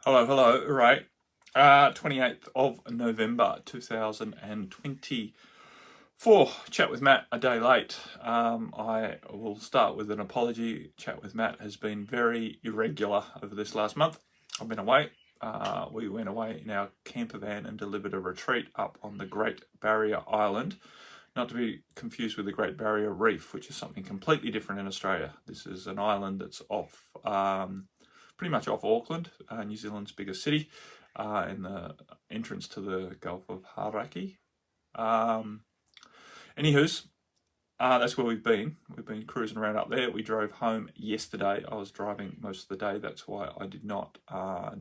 Hello. Right. 28th of November 2024. Chat with Matt a day late. I will start with an apology. Chat with Matt has been very irregular over this last month. I've been away. We went away in our camper van and delivered a retreat up on the Great Barrier Island. Not to be confused with the Great Barrier Reef, which is something completely different in Australia. This is an island that's off pretty much off Auckland, New Zealand's biggest city, in the entrance to the Gulf of Hauraki. Anywho's, that's where we've been. We've been cruising around up there. We drove home yesterday. I was driving most of the day. That's why I did not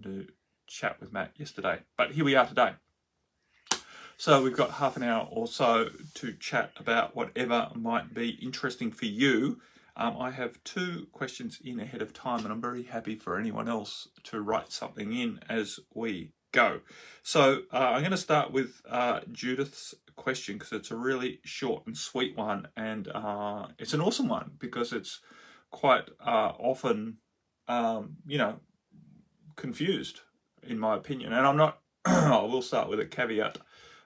do chat with Matt yesterday. But here we are today. So we've got half an hour or so to chat about whatever might be interesting for you. I have 2 questions in ahead of time, and I'm very happy for anyone else to write something in as we go. So I'm going to start with Judith's question because it's a really short and sweet one, and it's an awesome one because it's quite often, confused, in my opinion. And I'm not, I will start with a caveat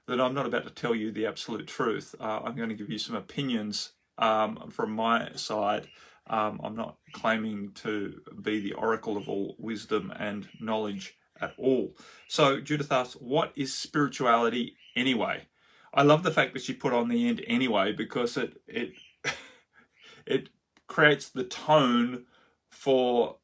that I'm not about to tell you the absolute truth. I'm going to give you some opinions from my side. I'm not claiming to be the oracle of all wisdom and knowledge at all. So Judith asks, what is spirituality anyway? I love the fact that she put on the end anyway, because it it creates the tone for,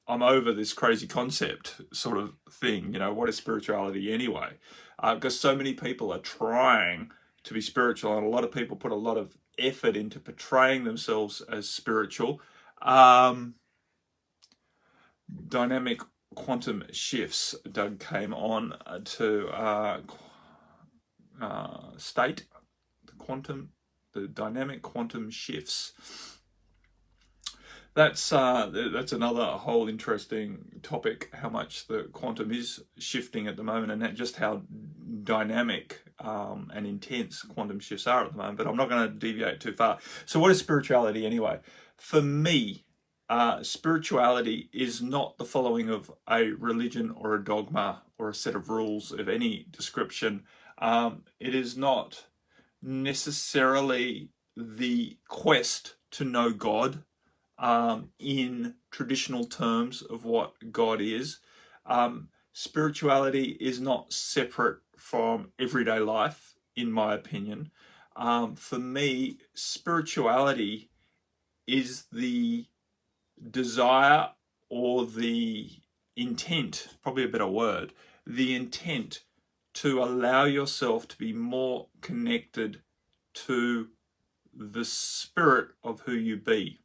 I'm over this crazy concept sort of thing. What is spirituality anyway? Because so many people are trying to be spiritual, and a lot of people put a lot of effort into portraying themselves as spiritual. Dynamic quantum shifts, Doug came on to state the dynamic quantum shifts. That's another whole interesting topic, how much the quantum is shifting at the moment, and just how dynamic and intense quantum shifts are at the moment. But I'm not going to deviate too far. So what is spirituality anyway? For me, spirituality is not the following of a religion or a dogma or a set of rules of any description. It is not necessarily the quest to know God, in traditional terms of what God is. Spirituality is not separate from everyday life, in my opinion. For me, spirituality is the desire, or the intent, probably a better word, the intent to allow yourself to be more connected to the spirit of who you be.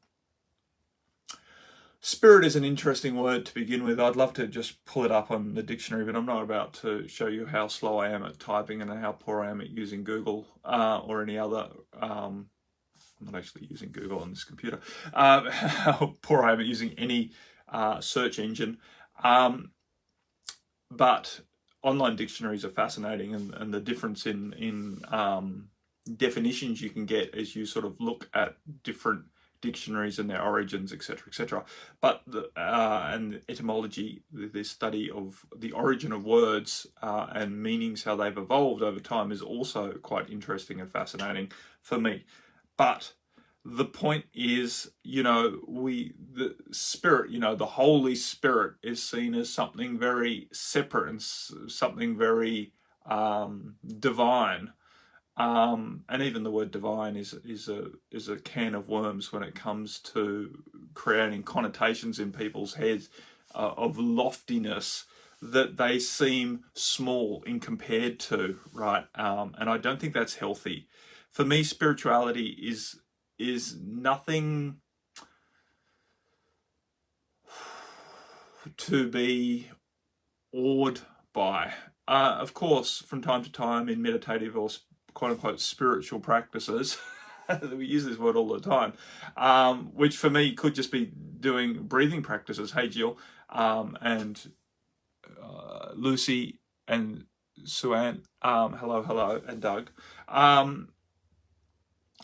Spirit is an interesting word to begin with. I'd love to just pull it up on the dictionary, but I'm not about to show you how slow I am at typing and how poor I am at using Google or any other. I'm not actually using Google on this computer. How poor I am at using any search engine. But online dictionaries are fascinating, and the difference in definitions you can get as you sort of look at different dictionaries and their origins, etc. But and etymology, the study of the origin of words and meanings, how they've evolved over time, is also quite interesting and fascinating for me. But the point is, the spirit, the Holy Spirit is seen as something very separate and something very divine. And even the word divine is a can of worms when it comes to creating connotations in people's heads of loftiness that they seem small in compared to, right? And I don't think that's healthy. For me, spirituality is nothing to be awed by. Of course, from time to time in meditative or quote-unquote spiritual practices, we use this word all the time, which for me could just be doing breathing practices. Hey Jill, and Lucy and Suan, hello, and Doug.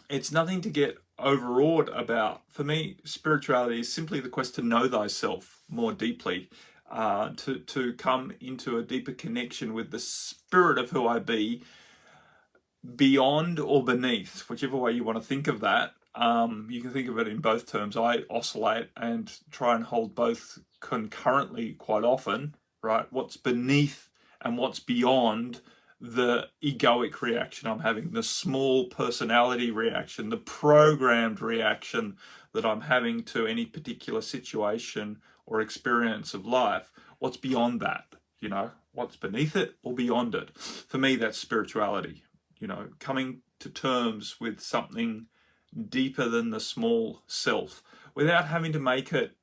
It's nothing to get overawed about. For me, spirituality is simply the quest to know thyself more deeply, to come into a deeper connection with the spirit of who I be, beyond or beneath, whichever way you want to think of that. You can think of it in both terms. I oscillate and try and hold both concurrently quite often, right? What's beneath and what's beyond the egoic reaction I'm having, the small personality reaction, the programmed reaction that I'm having to any particular situation or experience of life. What's beyond that? What's beneath it or beyond it? For me, that's spirituality. Coming to terms with something deeper than the small self without having to make it,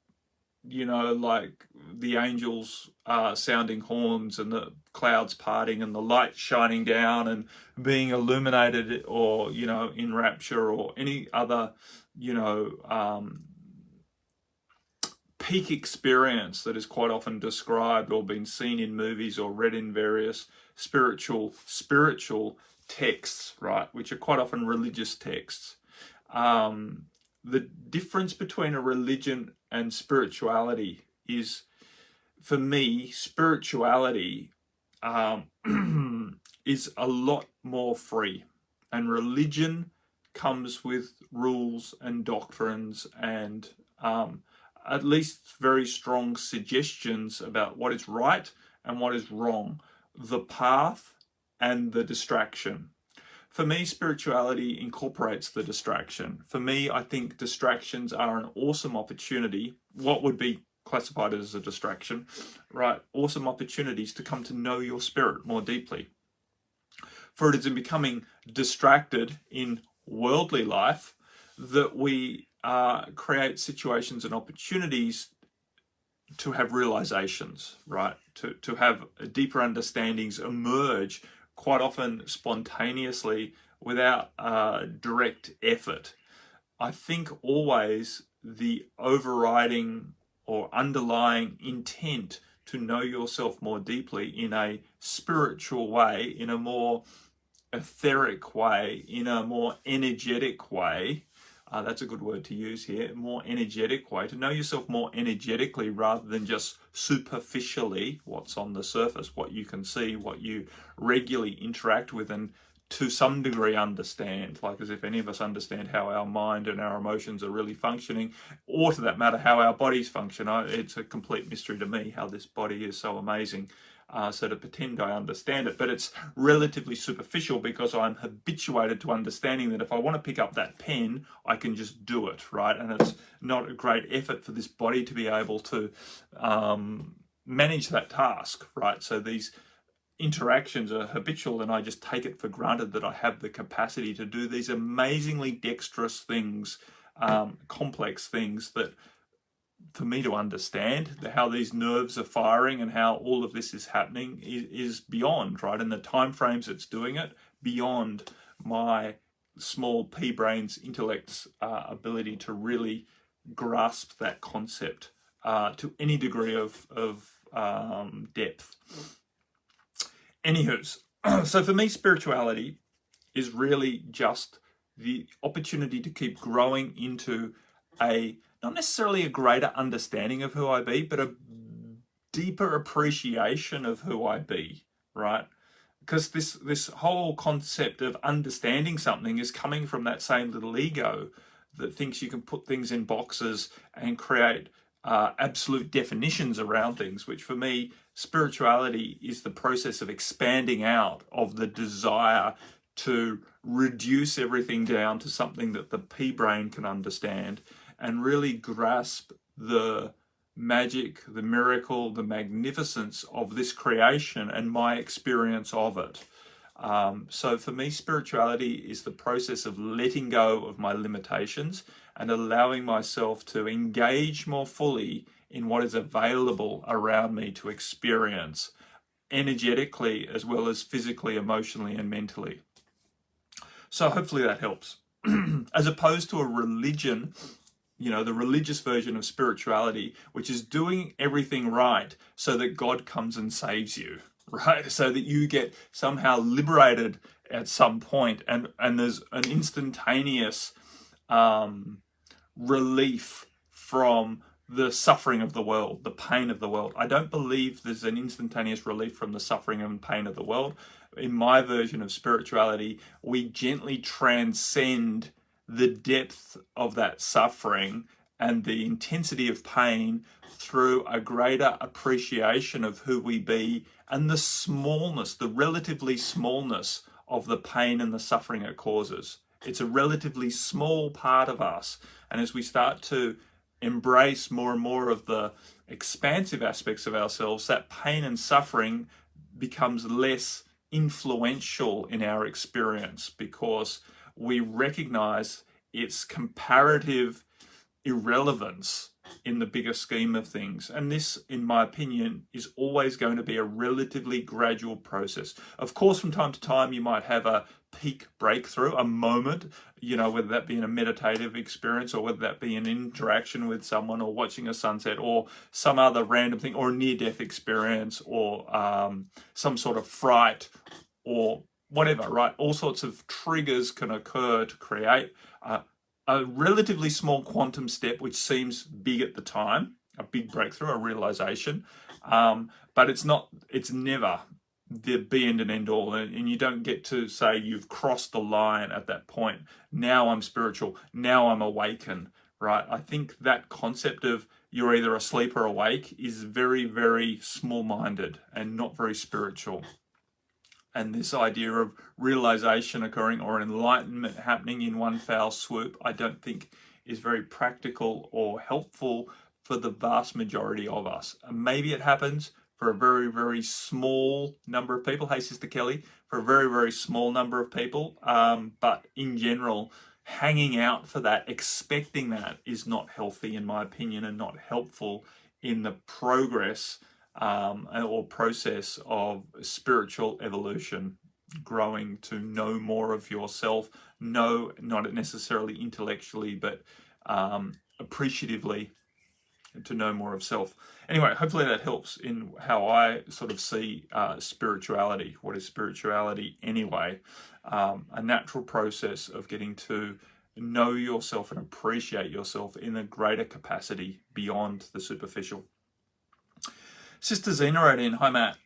like the angels sounding horns and the clouds parting and the light shining down and being illuminated, or, in rapture, or any other, peak experience that is quite often described or been seen in movies or read in various spiritual texts, right, which are quite often religious texts. The difference between a religion and spirituality is, for me, spirituality is a lot more free, and religion comes with rules and doctrines and at least very strong suggestions about what is right and what is wrong, the path and the distraction. For me, spirituality incorporates the distraction. For me, I think distractions are an awesome opportunity, what would be classified as a distraction, right? Awesome opportunities to come to know your spirit more deeply. For it is in becoming distracted in worldly life that we create situations and opportunities to have realizations, right? To have deeper understandings emerge, quite often spontaneously, without direct effort. I think always the overriding or underlying intent to know yourself more deeply in a spiritual way, in a more etheric way, in a more energetic way, that's a good word to use here, more energetic way, to know yourself more energetically rather than just superficially, what's on the surface, what you can see, what you regularly interact with and to some degree understand, like as if any of us understand how our mind and our emotions are really functioning, or to that matter, how our bodies function. It's a complete mystery to me how this body is so amazing. So to pretend I understand it, but it's relatively superficial because I'm habituated to understanding that if I want to pick up that pen, I can just do it, right? And it's not a great effort for this body to be able to manage that task, right? So these interactions are habitual and I just take it for granted that I have the capacity to do these amazingly dexterous things, complex things that, for me to understand how these nerves are firing and how all of this is happening is beyond, right? And the time frames it's doing it, beyond my small pea brain's intellect's ability to really grasp that concept to any degree of depth. Anywho's, so for me, spirituality is really just the opportunity to keep growing into not necessarily a greater understanding of who I be, but a deeper appreciation of who I be, right? Because this whole concept of understanding something is coming from that same little ego that thinks you can put things in boxes and create absolute definitions around things, which for me, spirituality is the process of expanding out of the desire to reduce everything down to something that the pea brain can understand and really grasp the magic, the miracle, the magnificence of this creation and my experience of it. So for me, spirituality is the process of letting go of my limitations and allowing myself to engage more fully in what is available around me to experience energetically as well as physically, emotionally, and mentally. So hopefully that helps. As opposed to a religion, the religious version of spirituality, which is doing everything right so that God comes and saves you, right? So that you get somehow liberated at some point and there's an instantaneous relief from the suffering of the world, the pain of the world. I don't believe there's an instantaneous relief from the suffering and pain of the world. In my version of spirituality, we gently transcend the depth of that suffering and the intensity of pain through a greater appreciation of who we be and the smallness, the relatively smallness of the pain and the suffering it causes. It's a relatively small part of us. And as we start to embrace more and more of the expansive aspects of ourselves, that pain and suffering becomes less influential in our experience because we recognize its comparative irrelevance in the bigger scheme of things. And this, in my opinion, is always going to be a relatively gradual process. Of course, from time to time, you might have a peak breakthrough, a moment, whether that be in a meditative experience or whether that be an interaction with someone or watching a sunset or some other random thing or a near-death experience or some sort of fright or whatever, right? All sorts of triggers can occur to create a relatively small quantum step, which seems big at the time, a big breakthrough, a realization, but it's never the be end and end all, and you don't get to say you've crossed the line at that point. Now I'm spiritual, now I'm awakened, right? I think that concept of you're either asleep or awake is very, very small-minded and not very spiritual. And this idea of realization occurring or enlightenment happening in one foul swoop, I don't think is very practical or helpful for the vast majority of us. And maybe it happens for a very, very small number of people. Hey, Sister Kelly, for a very, very small number of people. But in general, hanging out for that, expecting that is not healthy, in my opinion, and not helpful in the progress or process of spiritual evolution, growing to know more of yourself, not necessarily intellectually, but appreciatively to know more of self. Anyway, hopefully that helps in how I sort of see spirituality. What is spirituality anyway? A natural process of getting to know yourself and appreciate yourself in a greater capacity beyond the superficial. Sister Zena wrote in, "Hi Matt,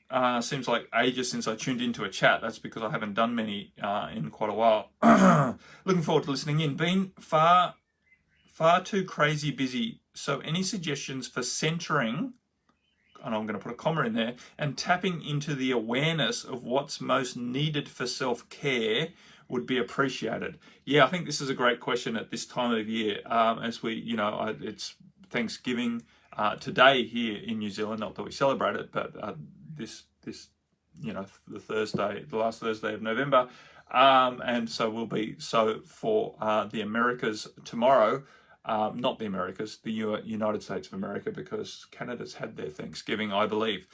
seems like ages since I tuned into a chat. That's because I haven't done many in quite a while. Looking forward to listening in. Been far too crazy busy. So any suggestions for centering," and I'm going to put a comma in there, "and tapping into the awareness of what's most needed for self-care would be appreciated." Yeah, I think this is a great question at this time of year, as we, it's Thanksgiving today here in New Zealand. Not that we celebrate it, but this, the last Thursday of November, and so will be so for the Americas tomorrow. Not the Americas, the United States of America, because Canada's had their Thanksgiving, I believe.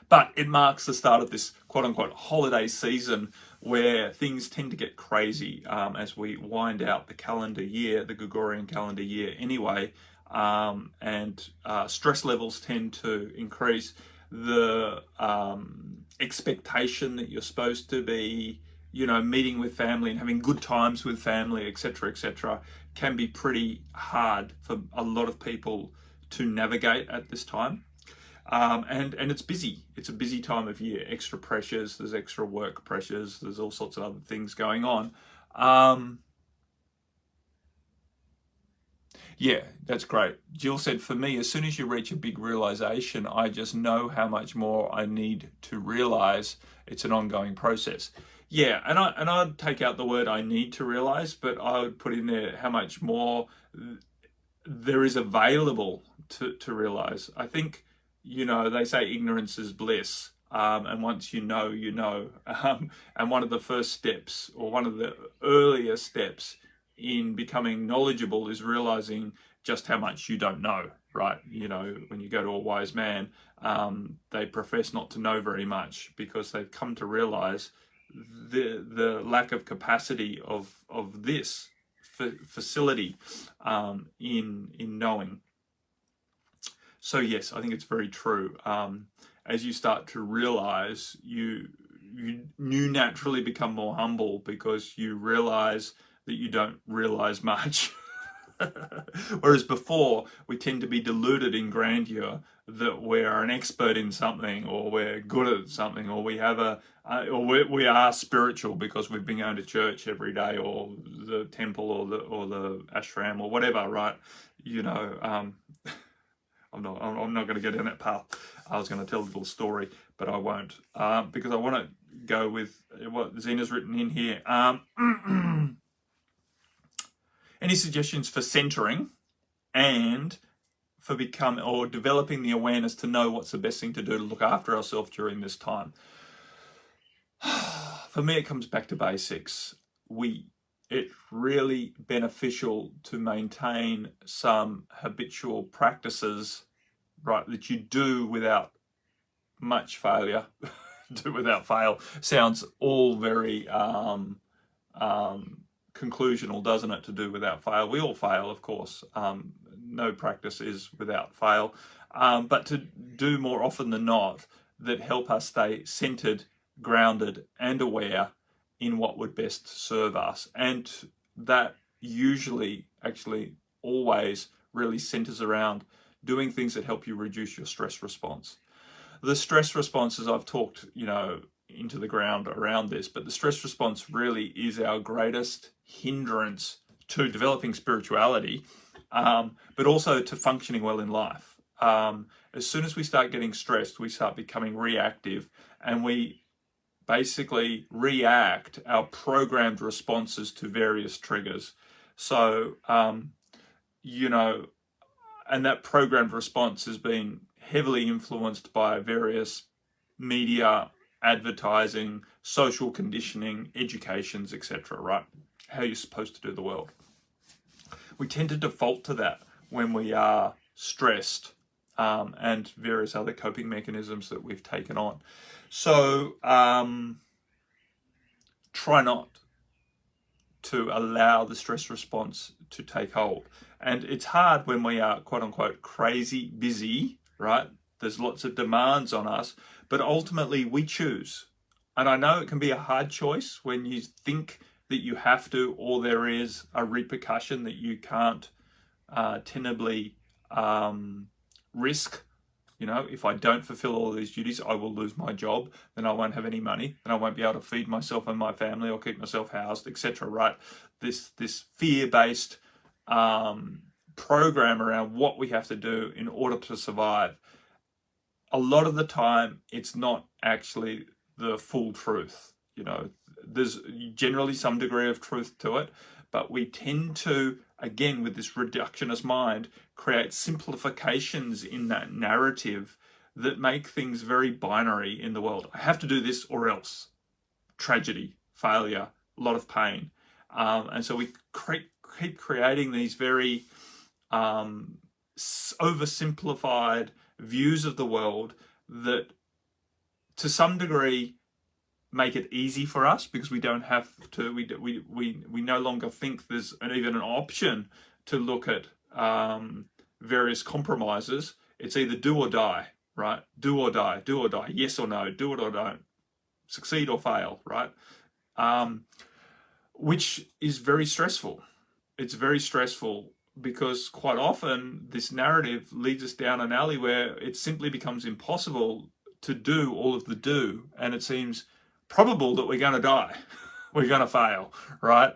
But it marks the start of this quote-unquote holiday season where things tend to get crazy as we wind out the calendar year, the Gregorian calendar year anyway, and stress levels tend to increase. The expectation that you're supposed to be meeting with family and having good times with family, etc., can be pretty hard for a lot of people to navigate at this time. And it's busy. It's a busy time of year. Extra pressures, there's extra work pressures, there's all sorts of other things going on. Yeah, that's great. Jill said, "For me, as soon as you reach a big realization, I just know how much more I need to realize. It's an ongoing process." Yeah, and I'd take out the word "I need to realize," but I would put in there how much more there is available to realize. I think, they say ignorance is bliss. And once you know, and one of the first steps, or one of the earlier steps in becoming knowledgeable, is realizing just how much you don't know, right? When you go to a wise man, they profess not to know very much because they've come to realize the lack of capacity of this facility in knowing. So yes, I think it's very true. As you start to realize, you you naturally become more humble because you realize that you don't realize much. Whereas before, we tend to be deluded in grandeur that we're an expert in something, or we're good at something, or we have we are spiritual because we've been going to church every day, or the temple, or the ashram, or whatever, right? You know, I'm not going to go down that path. I was going to tell a little story, but I won't, because I want to go with what Zena's written in here. Any suggestions for centering and for developing the awareness to know what's the best thing to do to look after ourselves during this time? For me, it comes back to basics. It's really beneficial to maintain some habitual practices, right, that you do without much failure. Do without fail sounds all very conclusional, doesn't it? To do without fail. We all fail, of course. No practice is without fail. But to do more often than not that help us stay centered, grounded, and aware in what would best serve us. And that usually, actually, always really centers around doing things that help you reduce your stress response. The stress responses, I've talked, into the ground around this, but the stress response really is our greatest hindrance to developing spirituality, but also to functioning well in life. As soon as we start getting stressed, we start becoming reactive, and we basically react our programmed responses to various triggers. So, and that programmed response has been heavily influenced by various media, advertising, social conditioning, educations, etc., right? How you're supposed to do the world. We tend to default to that when we are stressed, and various other coping mechanisms that we've taken on. So try not to allow the stress response to take hold. And it's hard when we are, quote unquote, crazy busy, right? There's lots of demands on us, but ultimately we choose. And I know it can be a hard choice when you think that you have to, or there is a repercussion that you can't tenably risk. If I don't fulfill all these duties, I will lose my job, then I won't have any money, then I won't be able to feed myself and my family or keep myself housed, etc., right? This fear-based program around what we have to do in order to survive. A lot of the time, it's not actually the full truth. There's generally some degree of truth to it, but we tend to, again, with this reductionist mind, create simplifications in that narrative that make things very binary in the world. I have to do this or else. Tragedy, failure, a lot of pain. And so we keep creating these very oversimplified views of the world that, to some degree, make it easy for us because we don't have to. We no longer think there's even an option to look at various compromises. It's either do or die, right? Do or die, do or die, yes or no, do it or don't, succeed or fail, right? Which is very stressful. It's very stressful because quite often this narrative leads us down an alley where it simply becomes impossible to do all of the do, and it seems probable that we're going to die. We're going to fail, right?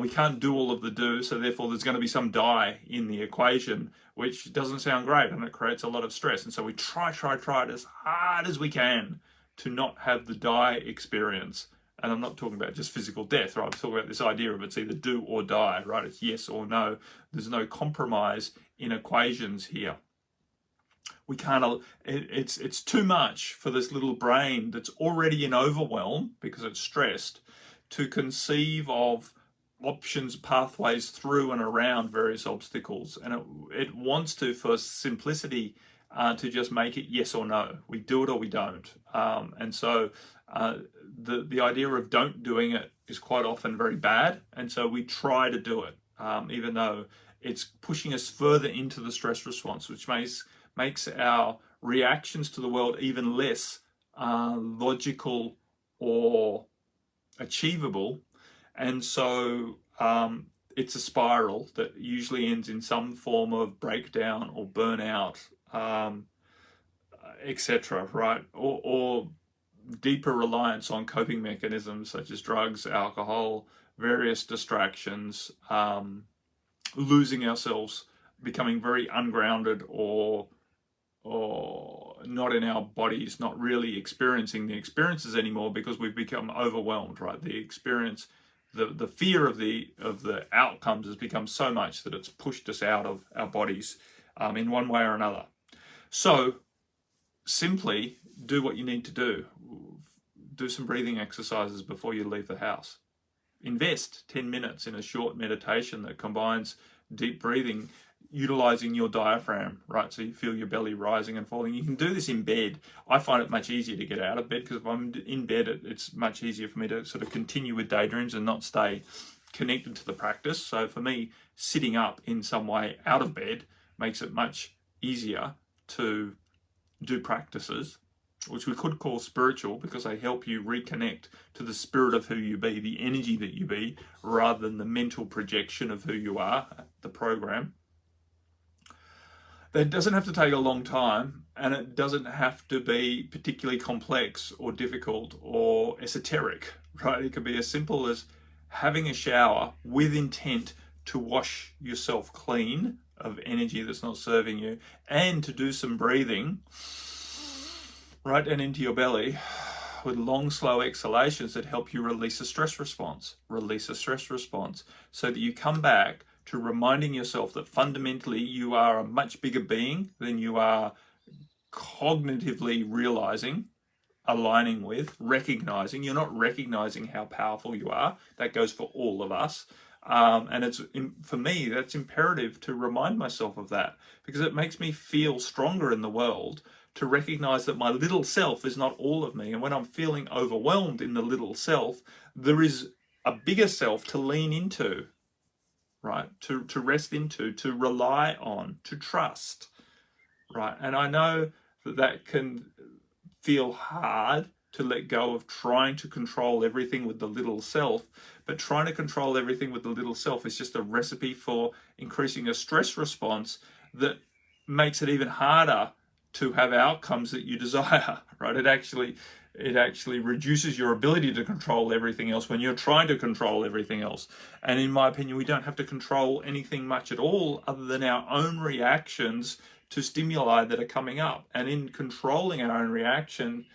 We can't do all of the do, so therefore there's going to be some die in the equation, which doesn't sound great, and it creates a lot of stress. And so we try it as hard as we can to not have the die experience. And I'm not talking about just physical death, right? I'm talking about this idea of it's either do or die, right? It's yes or no. There's no compromise in equations here. We can't. It's too much for this little brain that's already in overwhelm because it's stressed to conceive of options, pathways through and around various obstacles, and it wants to, for simplicity, to just make it yes or no. We do it or we don't, and so the idea of don't doing it is quite often very bad, and so we try to do it, even though it's pushing us further into the stress response, which makes our reactions to the world even less logical or achievable. And so it's a spiral that usually ends in some form of breakdown or burnout, etc., right? Or deeper reliance on coping mechanisms such as drugs, alcohol, various distractions, losing ourselves, becoming very ungrounded or not in our bodies, not really experiencing the experiences anymore because we've become overwhelmed, right? The experience, the fear of the outcomes has become so much that it's pushed us out of our bodies in one way or another. So simply do what you need to do. Do some breathing exercises before you leave the house. Invest 10 minutes in a short meditation that combines deep breathing, utilizing your diaphragm, right? So you feel your belly rising and falling. You can do this in bed. I find it much easier to get out of bed because if I'm in bed, it's much easier for me to sort of continue with daydreams and not stay connected to the practice. So for me, sitting up in some way out of bed makes it much easier to do practices, which we could call spiritual, because they help you reconnect to the spirit of who you be, the energy that you be, rather than the mental projection of who you are, the program. That doesn't have to take a long time, and it doesn't have to be particularly complex or difficult or esoteric, right? It could be as simple as having a shower with intent to wash yourself clean of energy that's not serving you, and to do some breathing right down into your belly with long, slow exhalations that help you release a stress response, so that you come back to reminding yourself that fundamentally you are a much bigger being than you are cognitively realizing, aligning with, recognizing. You're not recognizing how powerful you are. That goes for all of us. And it's, for me, that's imperative to remind myself of that, because it makes me feel stronger in the world to recognize that my little self is not all of me. And when I'm feeling overwhelmed in the little self, there is a bigger self to lean into, right? To rest into, to rely on, to trust, right? And I know that can feel hard to let go of trying to control everything with the little self, but trying to control everything with the little self is just a recipe for increasing a stress response that makes it even harder to have outcomes that you desire, right? It actually reduces your ability to control everything else when you're trying to control everything else. And in my opinion, we don't have to control anything much at all other than our own reactions to stimuli that are coming up. And in controlling our own reaction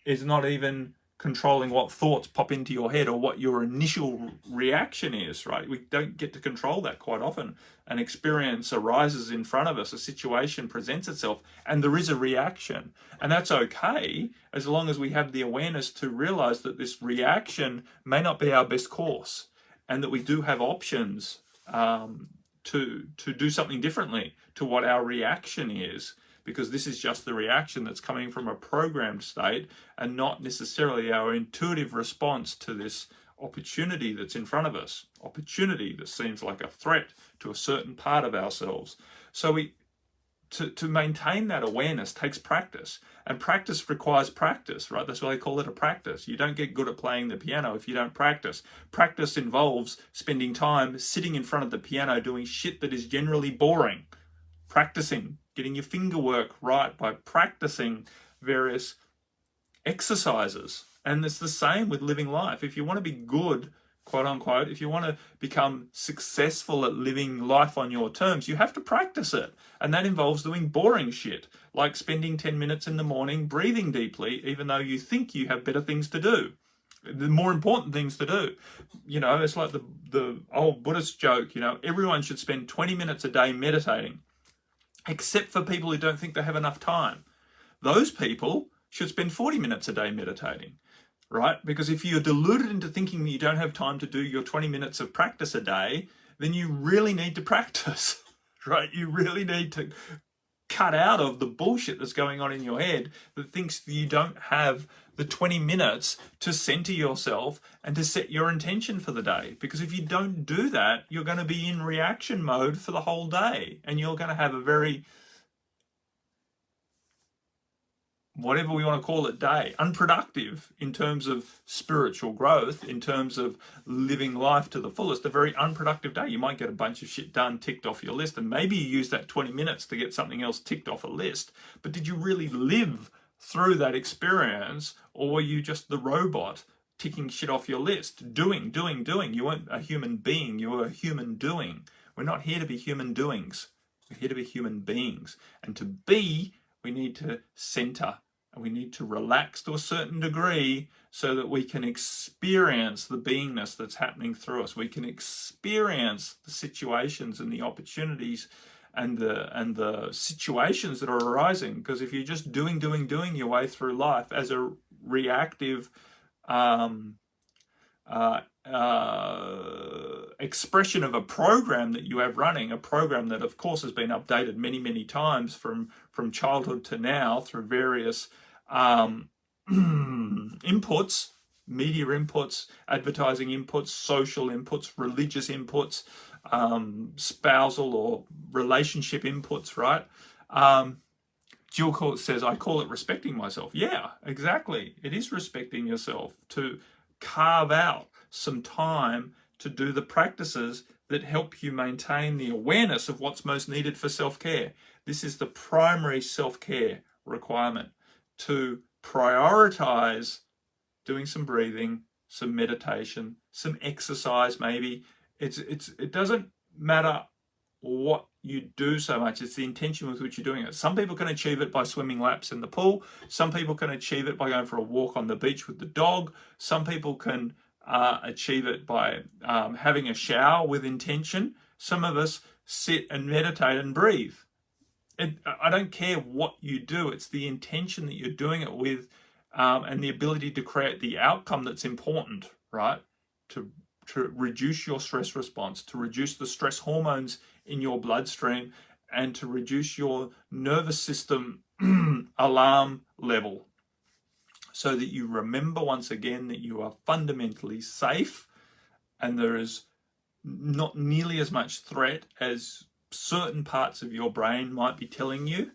is not even controlling what thoughts pop into your head or what your initial reaction is, right? We don't get to control that quite often. An experience arises in front of us, a situation presents itself, and there is a reaction. And that's okay, as long as we have the awareness to realize that this reaction may not be our best course, and that we do have options to do something differently to what our reaction is, because this is just the reaction that's coming from a programmed state and not necessarily our intuitive response to this opportunity that's in front of us, opportunity that seems like a threat to a certain part of ourselves. So to maintain that awareness takes practice, and practice requires practice, right? That's why they call it a practice. You don't get good at playing the piano if you don't practice. Practice involves spending time sitting in front of the piano doing shit that is generally boring, practicing, getting your finger work right by practicing various exercises. And it's the same with living life. If you want to be good, quote unquote, if you want to become successful at living life on your terms, you have to practice it. And that involves doing boring shit, like spending 10 minutes in the morning breathing deeply, even though you think you have better things to do, the more important things to do. You know, it's like the old Buddhist joke, you know, everyone should spend 20 minutes a day meditating, except for people who don't think they have enough time. Those people should spend 40 minutes a day meditating, right? Because if you're deluded into thinking that you don't have time to do your 20 minutes of practice a day, then you really need to practice, right? You really need to cut out of the bullshit that's going on in your head that thinks that you don't have the 20 minutes to center yourself and to set your intention for the day. Because if you don't do that, you're going to be in reaction mode for the whole day, and you're going to have a very whatever we want to call it, day, unproductive in terms of spiritual growth, in terms of living life to the fullest, a very unproductive day. You might get a bunch of shit done, ticked off your list, and maybe you use that 20 minutes to get something else ticked off a list. But did you really live through that experience, or were you just the robot ticking shit off your list? Doing. You weren't a human being, you were a human doing. We're not here to be human doings. We're here to be human beings. And to be, we need to center. And we need to relax to a certain degree so that we can experience the beingness that's happening through us. We can experience the situations and the opportunities and the situations that are arising. Because if you're just doing your way through life as a reactive expression of a program that you have running, a program that of course has been updated many times from childhood to now through various inputs, media inputs, advertising inputs, social inputs, religious inputs, spousal or relationship inputs, right? Jill says, I call it respecting myself. Yeah, exactly. It is respecting yourself to carve out some time to do the practices that help you maintain the awareness of what's most needed for self-care. This is the primary self-care requirement, to prioritize doing some breathing, some meditation, some exercise maybe. It doesn't matter what you do so much, it's the intention with which you're doing it. Some people can achieve it by swimming laps in the pool. Some people can achieve it by going for a walk on the beach with the dog. Some people can achieve it by having a shower with intention. Some of us sit and meditate and breathe. I don't care what you do, it's the intention that you're doing it with, and the ability to create the outcome that's important, right? To reduce your stress response, to reduce the stress hormones in your bloodstream, and to reduce your nervous system alarm level, so that you remember once again that you are fundamentally safe and there is not nearly as much threat as certain parts of your brain might be telling you.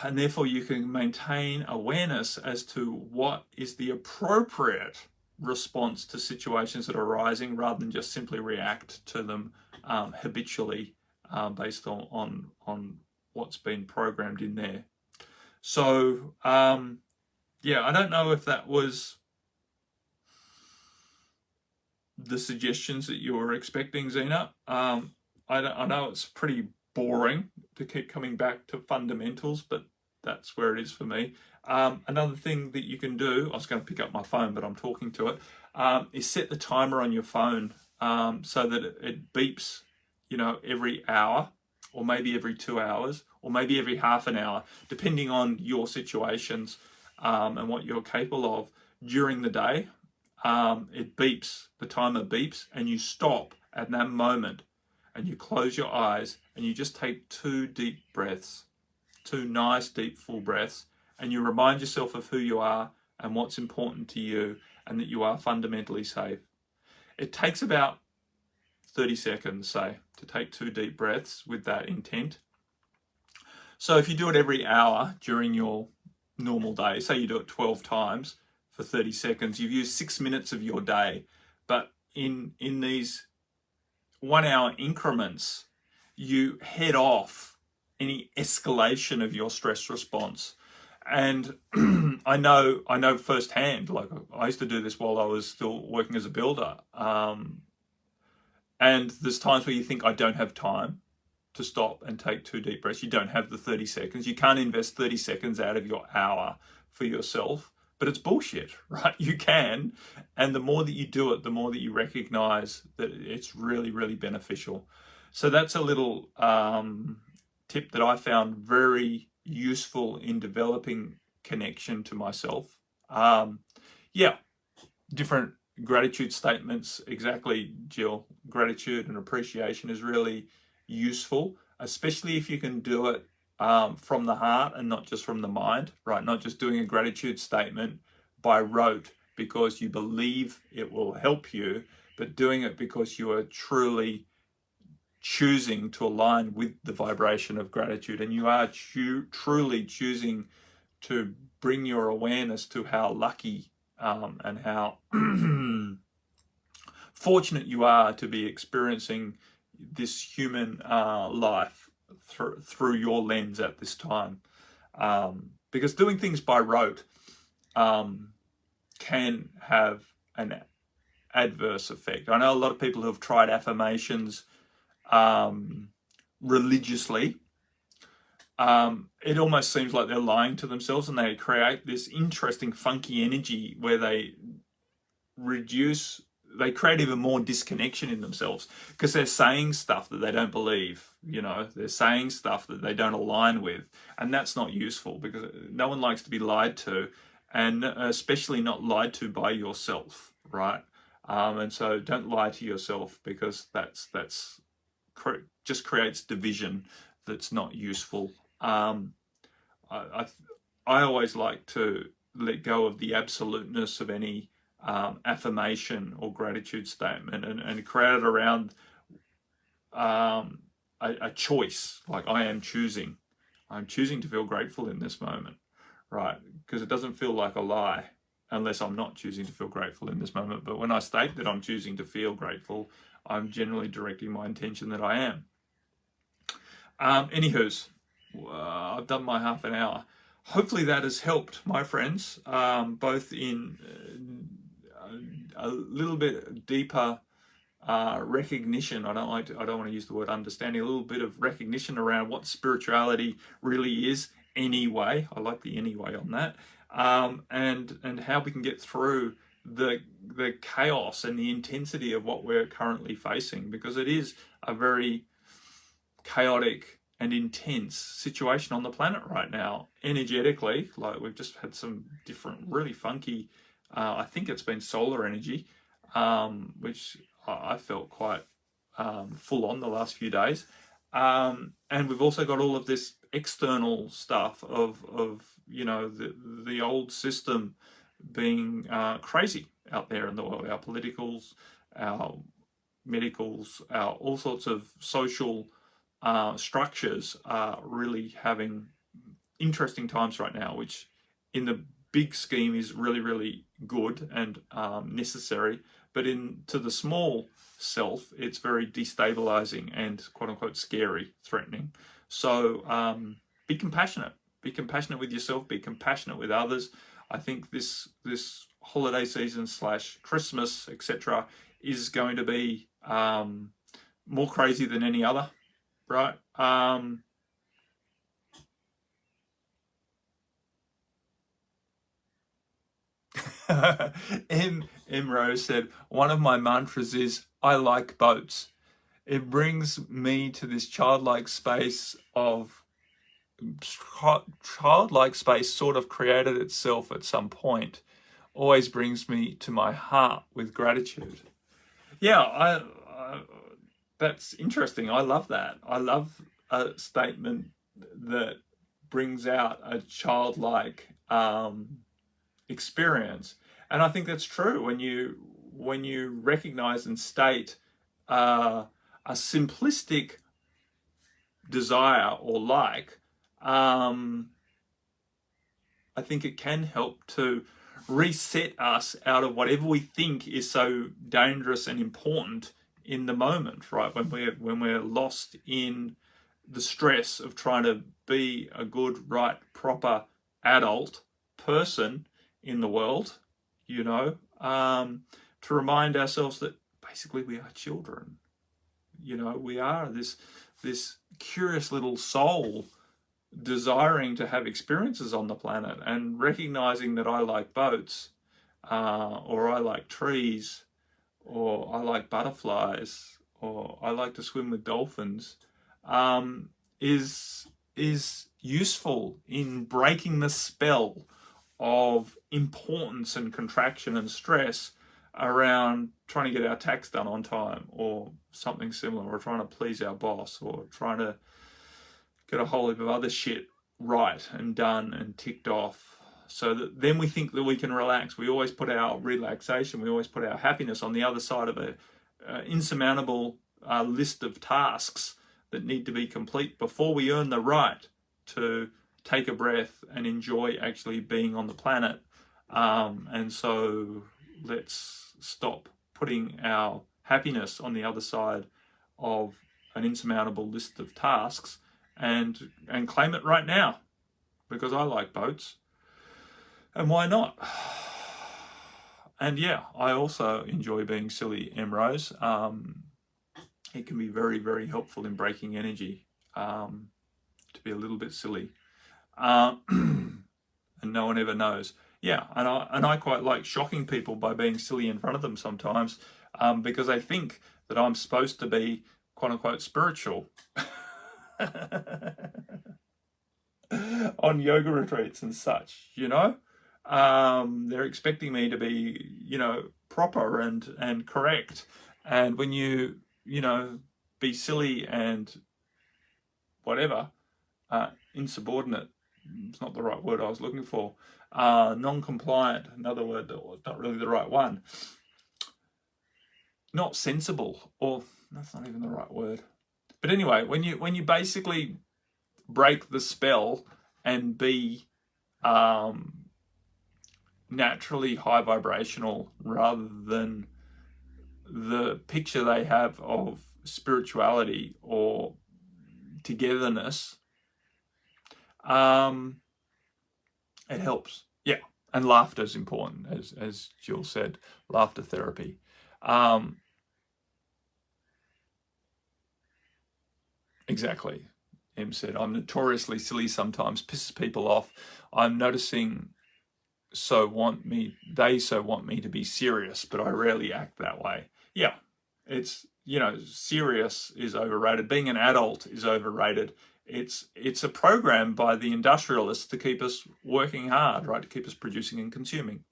And therefore you can maintain awareness as to what is the appropriate response to situations that are arising, rather than just simply react to them habitually based on what's been programmed in there. So yeah, I don't know if that was the suggestions that you were expecting, Zena. I know it's pretty boring to keep coming back to fundamentals, but that's where it is for me. Another thing that you can do, I was going to pick up my phone, but I'm talking to it, is set the timer on your phone so that it beeps, every hour, or maybe every 2 hours, or maybe every half an hour, depending on your situations and what you're capable of during the day. It beeps, the timer beeps, and you stop at that moment and you close your eyes and you just take 2 deep breaths, 2 nice deep full breaths, and you remind yourself of who you are and what's important to you, and that you are fundamentally safe. It takes about 30 seconds, say, to take 2 deep breaths with that intent. So if you do it every hour during your normal day, say you do it 12 times for 30 seconds, you've used 6 minutes of your day. But in these 1 hour increments, you head off any escalation of your stress response. And I know firsthand, like I used to do this while I was still working as a builder. And there's times where you think, I don't have time to stop and take 2 deep breaths. You don't have the 30 seconds. You can't invest 30 seconds out of your hour for yourself. But it's bullshit, right? You can. And the more that you do it, the more that you recognize that it's really, really beneficial. So that's a little tip that I found very useful in developing connection to myself. Yeah, different gratitude statements. Exactly, Jill. Gratitude and appreciation is really useful, especially if you can do it from the heart and not just from the mind, right? Not just doing a gratitude statement by rote because you believe it will help you, but doing it because you are truly choosing to align with the vibration of gratitude, and you are truly choosing to bring your awareness to how lucky and how fortunate you are to be experiencing this human life through your lens at this time. Because doing things by rote can have an adverse effect. I know a lot of people who have tried affirmations religiously. It almost seems like they're lying to themselves, and they create this interesting funky energy where they create even more disconnection in themselves, because they're saying stuff that they don't believe, they're saying stuff that they don't align with, and that's not useful, because no one likes to be lied to, and especially not lied to by yourself, right? And so don't lie to yourself, because that's just creates division that's not useful. I always like to let go of the absoluteness of any affirmation or gratitude statement, and create it around a choice. Like, I'm choosing to feel grateful in this moment, right? Because it doesn't feel like a lie unless I'm not choosing to feel grateful in this moment. But when I state that I'm choosing to feel grateful, I'm generally directing my intention that I am. Anywho's, I've done my half an hour. Hopefully that has helped, my friends, both in a little bit deeper recognition. I don't want to use the word understanding. A little bit of recognition around what spirituality really is. Anyway, I like the anyway on that, and how we can get through the chaos and the intensity of what we're currently facing, because it is a very chaotic and intense situation on the planet right now, energetically. Like, we've just had some different really funky, I think it's been solar energy, which I felt quite full on the last few days, and we've also got all of this external stuff of the old system being crazy out there in the world. Our politicals, our medicals, our all sorts of social structures are really having interesting times right now, which in the big scheme is really, really good and necessary, but to the small self, it's very destabilizing and quote unquote scary, threatening. So be compassionate with yourself, be compassionate with others. I think this holiday season / Christmas, etc., is going to be more crazy than any other, right? M Rose said, one of my mantras is, I like boats. It brings me to this childlike space sort of created itself at some point. Always brings me to my heart with gratitude. Yeah, that's interesting. I love that. I love a statement that brings out a childlike experience, and I think that's true when you recognize and state a simplistic desire or like. I think it can help to reset us out of whatever we think is so dangerous and important in the moment, right? When we're lost in the stress of trying to be a good, right, proper adult person in the world, to remind ourselves that basically we are children. We are this curious little soul desiring to have experiences on the planet, and recognizing that I like boats, or I like trees, or I like butterflies, or I like to swim with dolphins, is useful in breaking the spell of importance and contraction and stress around trying to get our tax done on time, or something similar, or trying to please our boss, or trying to get a whole heap of other shit right and done and ticked off, so that then we think that we can relax. We always put our relaxation, we always put our happiness on the other side of an insurmountable list of tasks that need to be complete before we earn the right to take a breath and enjoy actually being on the planet. And so let's stop putting our happiness on the other side of an insurmountable list of tasks and claim it right now, because I like boats. And why not? And yeah, I also enjoy being silly, Rose. It can be very, very helpful in breaking energy, to be a little bit silly. And no one ever knows. Yeah, and I quite like shocking people by being silly in front of them sometimes, because they think that I'm supposed to be, quote unquote, spiritual on yoga retreats and such, you know. They're expecting me to be, you know, proper and correct. And when you know, be silly and whatever, insubordinate, it's not the right word I was looking for, non-compliant, another word that was not really the right one, not sensible, or that's not even the right word. But anyway, when you basically break the spell and be naturally high vibrational rather than the picture they have of spirituality or togetherness, it helps. Yeah, and laughter is important, as Jill said, laughter therapy. Exactly. Em said, I'm notoriously silly sometimes, pisses people off. I'm noticing they so want me to be serious, but I rarely act that way. Yeah, it's, you know, serious is overrated. Being an adult is overrated. It's a program by the industrialists to keep us working hard, right? To keep us producing and consuming,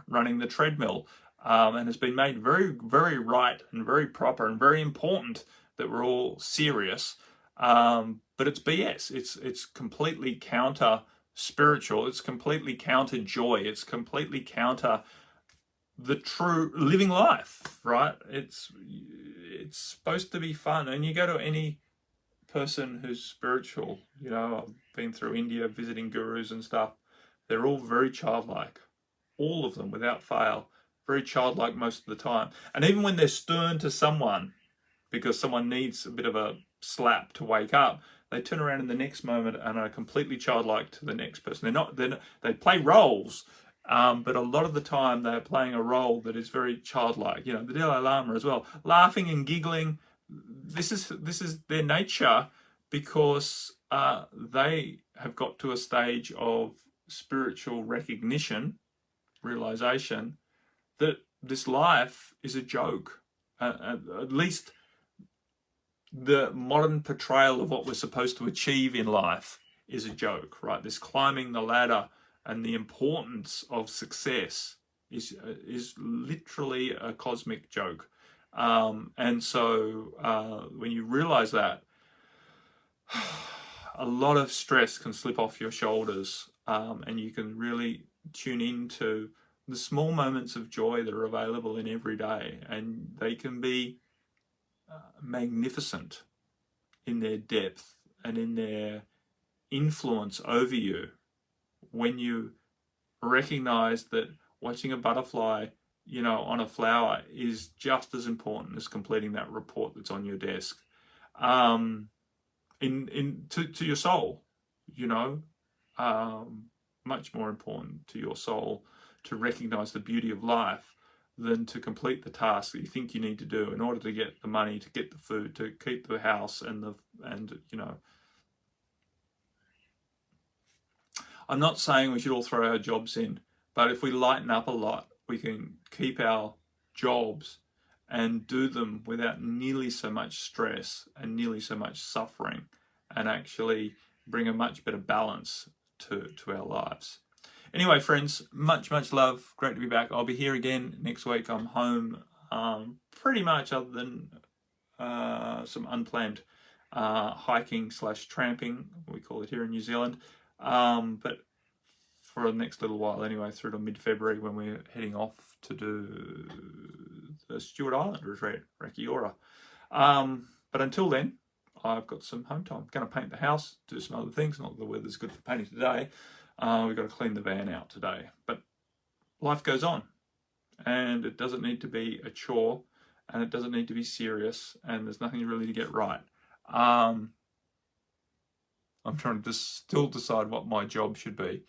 running the treadmill. And it's been made very, very right and very proper and very important that we're all serious. But it's BS. It's completely counter spiritual. It's completely counter joy. It's completely counter the true living life, right? It's supposed to be fun. And you go to any person who's spiritual, you know, I've been through India visiting gurus and stuff, they're all very childlike, all of them without fail, very childlike most of the time. And even when they're stern to someone because someone needs a bit of a slap to wake up, they turn around in the next moment and are completely childlike to the next person. They play roles, but a lot of the time they're playing a role that is very childlike. You know, the Dalai Lama as well, laughing and giggling. This is their nature, because they have got to a stage of spiritual recognition, realization, that this life is a joke. At least the modern portrayal of what we're supposed to achieve in life is a joke, right? This climbing the ladder and the importance of success is literally a cosmic joke. And so when you realize that, a lot of stress can slip off your shoulders, and you can really tune into the small moments of joy that are available in every day, and they can be magnificent in their depth and in their influence over you when you recognize that watching a butterfly, you know, on a flower is just as important as completing that report that's on your desk. To your soul, you know, much more important to your soul to recognize the beauty of life than to complete the task that you think you need to do in order to get the money, to get the food, to keep the house and you know. I'm not saying we should all throw our jobs in, but if we lighten up a lot, we can keep our jobs and do them without nearly so much stress and nearly so much suffering, and actually bring a much better balance to our lives. Anyway, friends, much love. Great to be back. I'll be here again next week. I'm home pretty much, other than some unplanned hiking / tramping, we call it here in New Zealand. But for the next little while anyway, through to mid-February, when we're heading off to do the Stewart Island retreat, Rakiora. But until then, I've got some home time. I'm going to paint the house, do some other things. Not that the weather's good for painting today. We've got to clean the van out today. But life goes on, and it doesn't need to be a chore, and it doesn't need to be serious, and there's nothing really to get right. I'm trying to still decide what my job should be.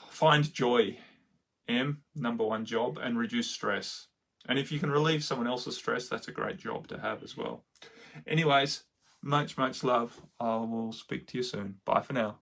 Find joy, number one job, and reduce stress. And if you can relieve someone else's stress, that's a great job to have as well. Anyways, much love. I will speak to you soon. Bye for now.